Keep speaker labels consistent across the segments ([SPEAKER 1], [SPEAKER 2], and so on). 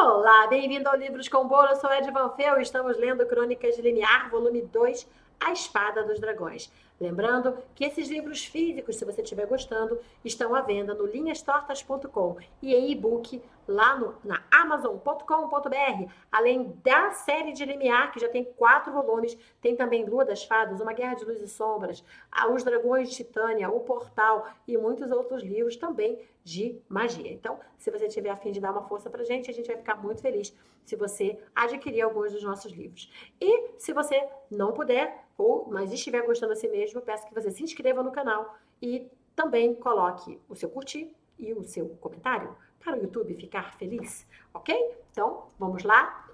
[SPEAKER 1] Olá, bem-vindo ao Livros com Bolo, eu sou Ed Van Fel e estamos lendo Crônicas de Limiar, volume 2, A Espada dos Dragões. Lembrando que esses livros físicos, se você estiver gostando, estão à venda no linhastortas.com e em e-book lá na amazon.com.br. Além da série de Limiar, que já tem 4 volumes, tem também Lua das Fadas, Uma Guerra de Luz e Sombras, Os Dragões de Titânia, O Portal e muitos outros livros também de magia. Então, se você tiver a fim de dar uma força pra gente, a gente vai ficar muito feliz se você adquirir alguns dos nossos livros. E se você não puder, mas estiver gostando assim mesmo, peço que você se inscreva no canal e também coloque o seu curtir e o seu comentário para o YouTube ficar feliz, ok? Então, vamos lá.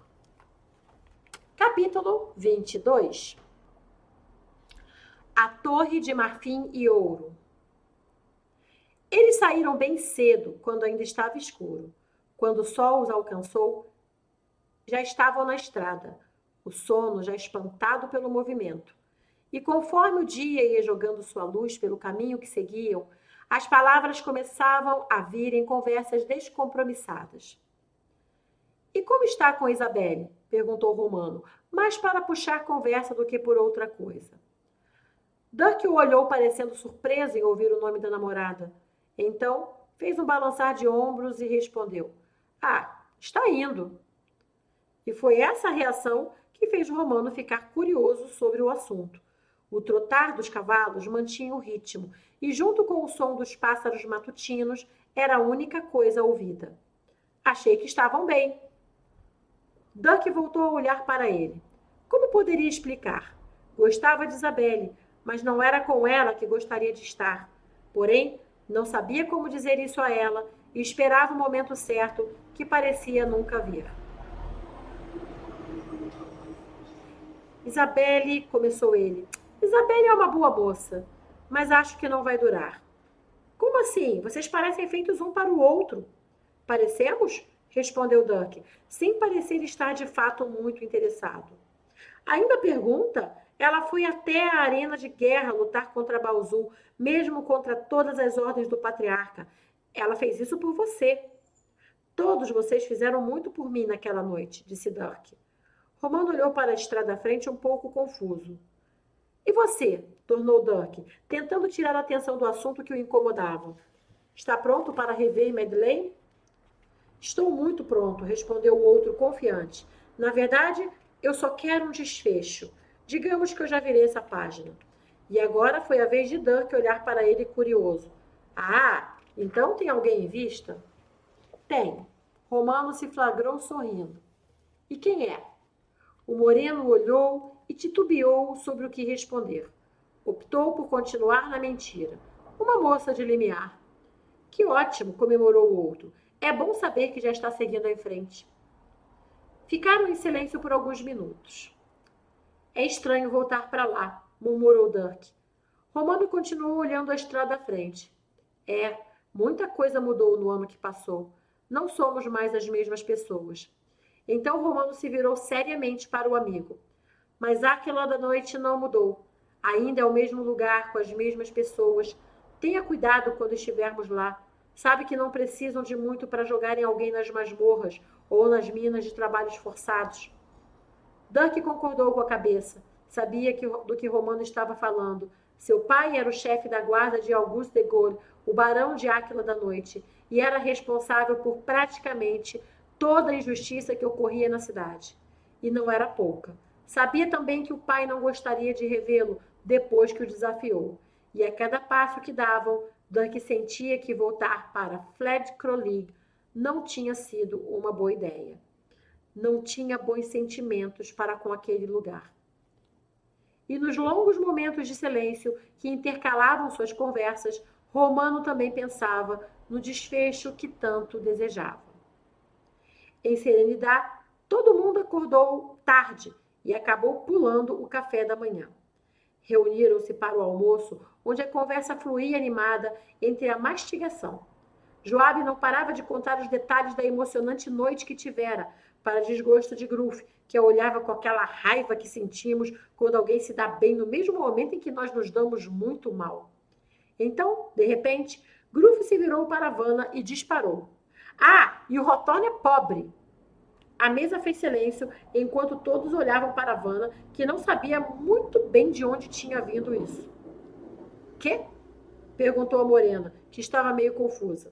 [SPEAKER 1] Capítulo 22. A Torre de Marfim e Ouro. Eles saíram bem cedo, quando ainda estava escuro. Quando o sol os alcançou, já estavam na estrada, o sono já espantado pelo movimento. E conforme o dia ia jogando sua luz pelo caminho que seguiam, as palavras começavam a vir em conversas descompromissadas. "E como está com Isabelle?" perguntou Romano, mais para puxar conversa do que por outra coisa. Dirk o olhou parecendo surpreso em ouvir o nome da namorada. Então, fez um balançar de ombros e respondeu: "Ah, está indo." E foi essa reação que fez Romano ficar curioso sobre o assunto. O trotar dos cavalos mantinha o ritmo, e junto com o som dos pássaros matutinos, era a única coisa ouvida. "Achei que estavam bem." Dirk voltou a olhar para ele. Como poderia explicar? Gostava de Isabelle, mas não era com ela que gostaria de estar. Porém, não sabia como dizer isso a ela e esperava o momento certo que parecia nunca vir. "Isabelle", começou ele. "Isabelle é uma boa moça, mas acho que não vai durar." "Como assim? Vocês parecem feitos um para o outro." "Parecemos?" respondeu Dirk, sem parecer estar de fato muito interessado. "Ainda pergunta? Ela foi até a arena de guerra lutar contra Balzul, mesmo contra todas as ordens do patriarca. Ela fez isso por você." "Todos vocês fizeram muito por mim naquela noite", disse Dirk. Romano olhou para a estrada à frente um pouco confuso. "E você?" tornou Dirk, tentando tirar a atenção do assunto que o incomodava. "Está pronto para rever Madeleine?" "Estou muito pronto", respondeu o outro confiante. "Na verdade, eu só quero um desfecho. Digamos que eu já virei essa página." E agora foi a vez de Dirk olhar para ele curioso. "Ah, então tem alguém em vista?" "Tem." Romano se flagrou sorrindo. "E quem é?" O moreno olhou e titubeou sobre o que responder. Optou por continuar na mentira. "Uma moça de limiar." "Que ótimo!" comemorou o outro. "É bom saber que já está seguindo em frente." Ficaram em silêncio por alguns minutos. "É estranho voltar para lá", murmurou Dirk. Romano continuou olhando a estrada à frente. "É, muita coisa mudou no ano que passou. Não somos mais as mesmas pessoas." Então Romano se virou seriamente para o amigo. "Mas aquela da noite não mudou. Ainda é o mesmo lugar, com as mesmas pessoas. Tenha cuidado quando estivermos lá. Sabe que não precisam de muito para jogarem alguém nas masmorras ou nas minas de trabalhos forçados." Dirk concordou com a cabeça. Sabia do que Romano estava falando. Seu pai era o chefe da guarda de Auguste de Gaulle, o barão de Áquila da Noite, e era responsável por praticamente toda a injustiça que ocorria na cidade. E não era pouca. Sabia também que o pai não gostaria de revê-lo depois que o desafiou. E a cada passo que davam, Dirk sentia que voltar para Fled Crolig não tinha sido uma boa ideia. Não tinha bons sentimentos para com aquele lugar. E nos longos momentos de silêncio que intercalavam suas conversas, Romano também pensava no desfecho que tanto desejava. Em Serenidade, todo mundo acordou tarde e acabou pulando o café da manhã. Reuniram-se para o almoço, onde a conversa fluía animada entre a mastigação. Joabe não parava de contar os detalhes da emocionante noite que tivera, para desgosto de Gruf, que a olhava com aquela raiva que sentimos quando alguém se dá bem no mesmo momento em que nós nos damos muito mal. Então, de repente, Gruf se virou para Vanna e disparou. "Ah, e o Rotorno é pobre." A mesa fez silêncio enquanto todos olhavam para Vanna, que não sabia muito bem de onde tinha vindo isso. Quê? Perguntou a morena, que estava meio confusa.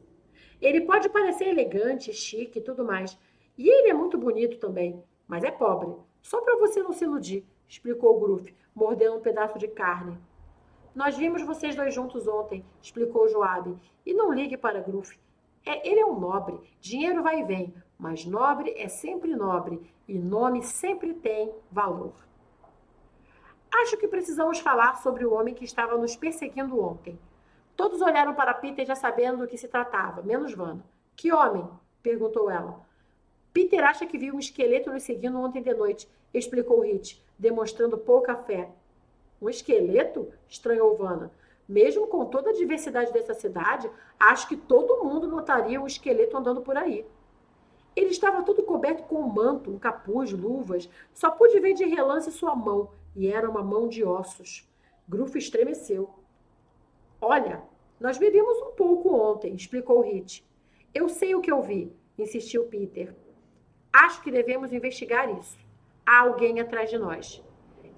[SPEAKER 1] Ele pode parecer elegante, chique e tudo mais. E ele é muito bonito também, mas é pobre. Só para você não se iludir, explicou Gruff, mordendo um pedaço de carne. Nós vimos vocês dois juntos ontem, explicou Joabe. E não ligue para Gruff. Ele é um nobre. Dinheiro vai e vem, mas nobre é sempre nobre e nome sempre tem valor. Acho que precisamos falar sobre o homem que estava nos perseguindo ontem. Todos olharam para Peter já sabendo do que se tratava, menos Vanna. Que homem? Perguntou ela. Peter acha que viu um esqueleto nos seguindo ontem de noite, explicou Hit, demonstrando pouca fé. Um esqueleto? Estranhou Vanna. Mesmo com toda a diversidade dessa cidade, acho que todo mundo notaria um esqueleto andando por aí. Ele estava todo coberto com um manto, um capuz, luvas. Só pude ver de relance sua mão, e era uma mão de ossos. Gruff estremeceu. Olha, nós bebemos um pouco ontem, explicou Hit. Eu sei o que eu vi, insistiu Peter. Acho que devemos investigar isso. Há alguém atrás de nós.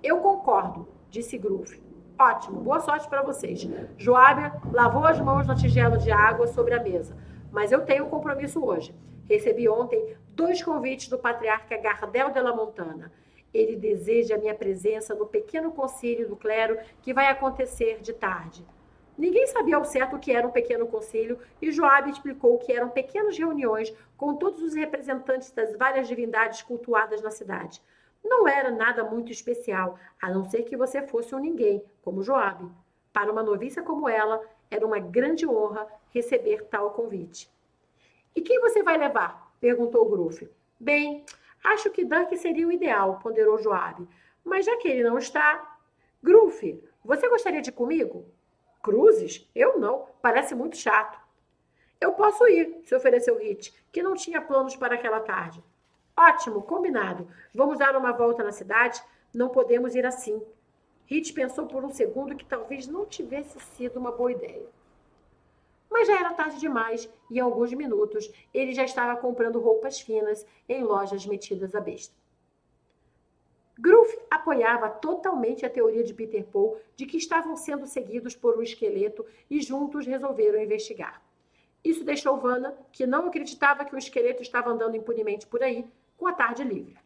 [SPEAKER 1] Eu concordo, disse Gruff. Ótimo, boa sorte para vocês. Joábia lavou as mãos na tigela de água sobre a mesa. Mas eu tenho um compromisso hoje. Recebi ontem 2 convites do patriarca Gardel de la Montana. Ele deseja a minha presença no pequeno concílio do clero que vai acontecer de tarde. Ninguém sabia ao certo o que era um pequeno concílio e Joabe explicou que eram pequenas reuniões com todos os representantes das várias divindades cultuadas na cidade. Não era nada muito especial, a não ser que você fosse um ninguém, como Joabe. Para uma noviça como ela, era uma grande honra receber tal convite. E quem você vai levar? Perguntou Gruff. Bem, acho que Dirk seria o ideal, ponderou Joabe. Mas já que ele não está... Gruff, você gostaria de ir comigo? Cruzes? Eu não. Parece muito chato. Eu posso ir, se ofereceu Hit, que não tinha planos para aquela tarde. Ótimo, combinado. Vamos dar uma volta na cidade? Não podemos ir assim. Hit pensou por um segundo que talvez não tivesse sido uma boa ideia. Mas já era tarde demais e em alguns minutos ele já estava comprando roupas finas em lojas metidas à besta. Gruff apoiava totalmente a teoria de Peter Paul de que estavam sendo seguidos por um esqueleto e juntos resolveram investigar. Isso deixou Vanna, que não acreditava que o esqueleto estava andando impunemente por aí, com a tarde livre.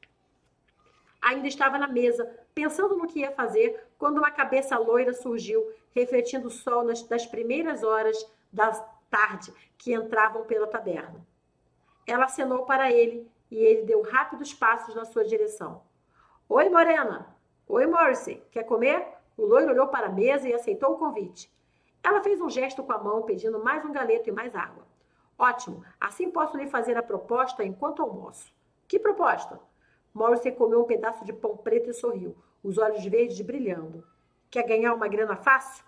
[SPEAKER 1] Ainda estava na mesa, pensando no que ia fazer, quando uma cabeça loira surgiu, refletindo o sol das primeiras horas da tarde que entravam pela taberna. Ela acenou para ele e ele deu rápidos passos na sua direção. Oi, Morena. Oi, Morrissey. Quer comer? O loiro olhou para a mesa e aceitou o convite. Ela fez um gesto com a mão, pedindo mais um galeto e mais água. Ótimo. Assim posso lhe fazer a proposta enquanto almoço. Que proposta? Morrissey comeu um pedaço de pão preto e sorriu, os olhos verdes brilhando. Quer ganhar uma grana fácil?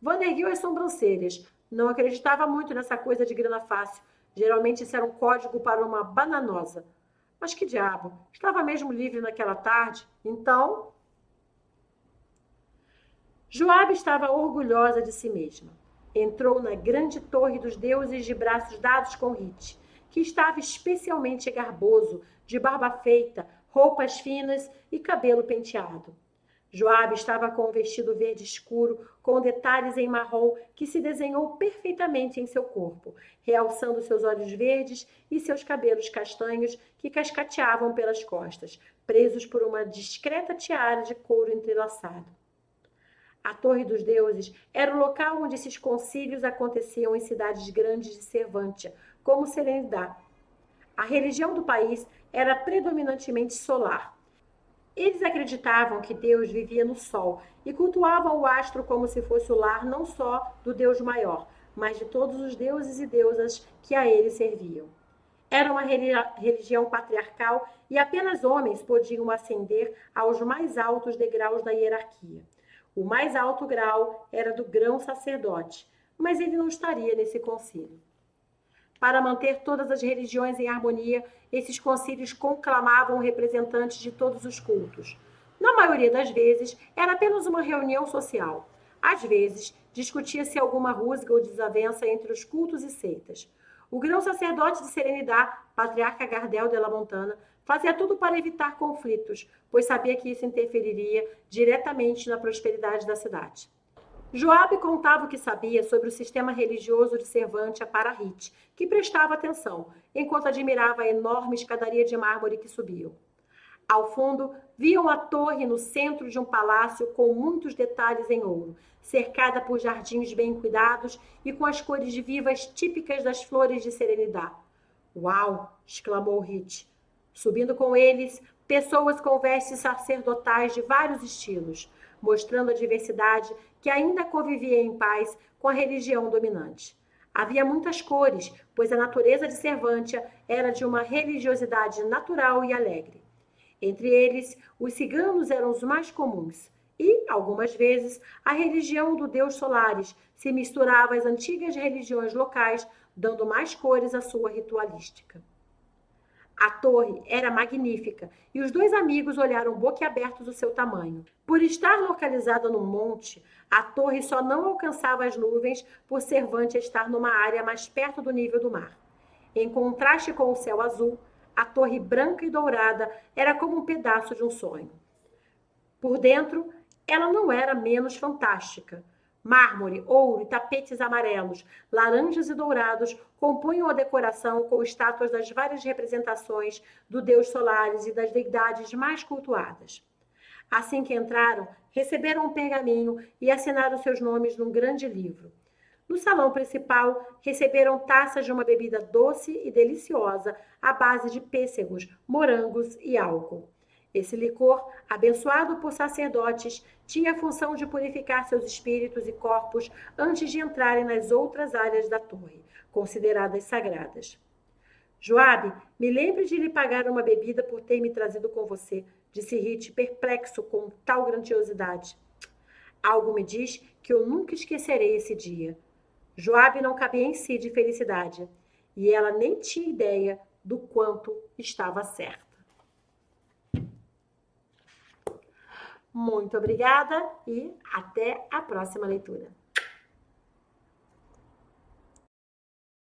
[SPEAKER 1] Vanna ergueu as sobrancelhas. Não acreditava muito nessa coisa de grana fácil. Geralmente isso era um código para uma bananosa. Mas que diabo, estava mesmo livre naquela tarde, então... Joabe estava orgulhosa de si mesma. Entrou na grande torre dos deuses de braços dados com Hit, que estava especialmente garboso, de barba feita, roupas finas e cabelo penteado. Joabe estava com um vestido verde escuro, com detalhes em marrom que se desenhou perfeitamente em seu corpo, realçando seus olhos verdes e seus cabelos castanhos que cascateavam pelas costas, presos por uma discreta tiara de couro entrelaçado. A Torre dos Deuses era o local onde esses concílios aconteciam em cidades grandes de Servântia, como Serenidade. A religião do país era predominantemente solar. Eles acreditavam que Deus vivia no Sol e cultuavam o astro como se fosse o lar não só do Deus maior, mas de todos os deuses e deusas que a ele serviam. Era uma religião patriarcal e apenas homens podiam ascender aos mais altos degraus da hierarquia. O mais alto grau era do grão-sacerdote, mas ele não estaria nesse concílio. Para manter todas as religiões em harmonia, esses concílios conclamavam representantes de todos os cultos. Na maioria das vezes, era apenas uma reunião social. Às vezes, discutia-se alguma rusga ou desavença entre os cultos e seitas. O grão-sacerdote de Serenidade patriarca Gardel de la Montana, fazia tudo para evitar conflitos, pois sabia que isso interferiria diretamente na prosperidade da cidade. Joabe contava o que sabia sobre o sistema religioso de Cervantes para Hit, que prestava atenção, enquanto admirava a enorme escadaria de mármore que subiam. Ao fundo, viam a torre no centro de um palácio com muitos detalhes em ouro, cercada por jardins bem cuidados e com as cores vivas típicas das flores de serenidade. "Uau!" exclamou Hit. Subindo com eles, pessoas com vestes sacerdotais de vários estilos, mostrando a diversidade que ainda convivia em paz com a religião dominante. Havia muitas cores, pois a natureza de Cervantes era de uma religiosidade natural e alegre. Entre eles, os ciganos eram os mais comuns, e, algumas vezes, a religião do deus Solaris se misturava às antigas religiões locais, dando mais cores à sua ritualística. A torre era magnífica e os dois amigos olharam boquiabertos o seu tamanho. Por estar localizada num monte, a torre só não alcançava as nuvens por Cervantes estar numa área mais perto do nível do mar. Em contraste com o céu azul, a torre branca e dourada era como um pedaço de um sonho. Por dentro, ela não era menos fantástica. Mármore, ouro e tapetes amarelos, laranjas e dourados compunham a decoração com estátuas das várias representações do deus Solaris e das deidades mais cultuadas. Assim que entraram, receberam um pergaminho e assinaram seus nomes num grande livro. No salão principal, receberam taças de uma bebida doce e deliciosa à base de pêssegos, morangos e álcool. Esse licor, abençoado por sacerdotes, tinha a função de purificar seus espíritos e corpos antes de entrarem nas outras áreas da torre, consideradas sagradas. "Joabe, me lembre de lhe pagar uma bebida por ter me trazido com você", disse Hit, perplexo com tal grandiosidade. "Algo me diz que eu nunca esquecerei esse dia." Joabe não cabia em si de felicidade, e ela nem tinha ideia do quanto estava certa. Muito obrigada e até a próxima leitura.